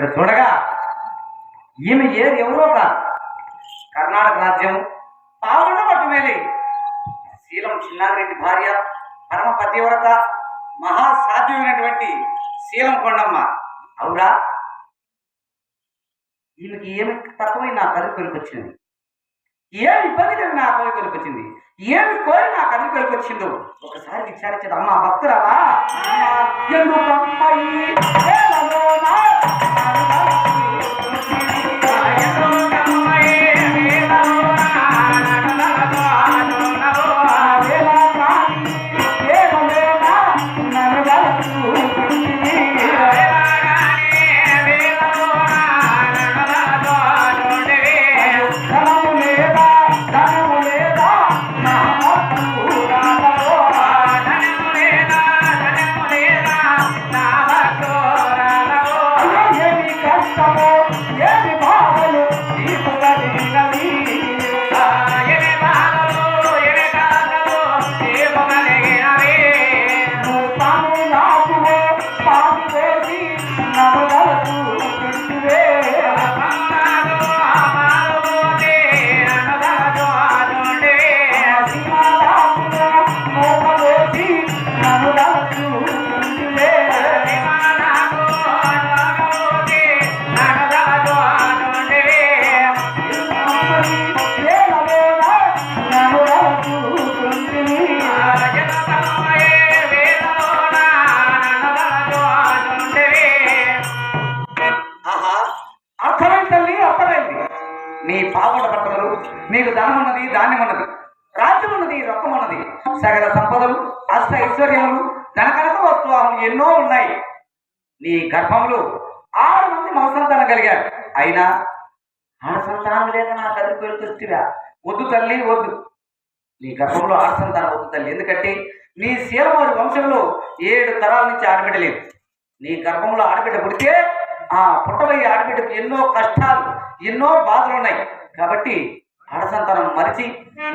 ఇక్కడ చూడగా ఈమె ఏది ఎవరో కాదు, కర్ణాటక రాజ్యం పావుల పట్టుమేలి శీలం చిన్నారెడ్డి భార్య, పరమ పతివ్రత, మహాసాధ్యమైనటువంటి శీలం కొండమ్మ. అవురా, ఈమెకి ఏమి తక్కువై నా కథకు కొలికొచ్చింది, ఏమి ఇబ్బంది కలిగి నా కోరి కొలికొచ్చింది, ఏమి కోరి నా కథకు కొలికొచ్చిందో ఒకసారి విచారించదు. అమ్మ భక్తురాలా, నీ పాపడ పట్టణలు నీకు ధనమున్నది, ధాన్యమున్నది, రాజ్యమున్నది, రొక్కమున్నది, సకల సంపదలు, అష్ట ఐశ్వర్యములు, ధనకనక వస్తువులు ఎన్నో ఉన్నాయి. నీ గర్భంలో 6 మంది మగసంతానం కలిగారు. అయినా ఆడసంతానం లేక నా కదుపు వెళ్తొచ్చిరా. వద్దు తల్లి, వద్దు. నీ గర్భంలో ఆడసంతానం వద్దు తల్లి. ఎందుకంటే నీ శీలమూరి వంశంలో 7 తరాల నుంచి ఆడబిడ్డ లేదు. నీ గర్భంలో ఆడబిడ్డ పుడితే ఆ పుట్టబోయే ఆడబిడ్డకు ఎన్నో కష్టాలు, ఎన్నో బాధలు ఉన్నాయి. కాబట్టి ఆడసంతానం మరిచి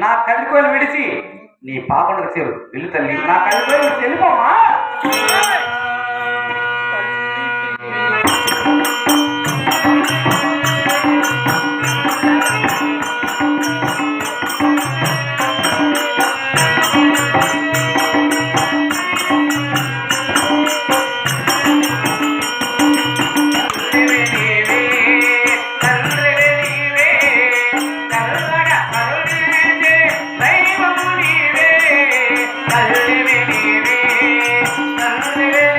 నా కదిరికోయలు విడిచి నీ పాపండుకు చేరు. వెళ్ళు తల్లి, నా కదిరికోయలు వెళ్ళిపోమా. Hare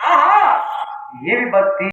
ఆహా ఏమి భక్తి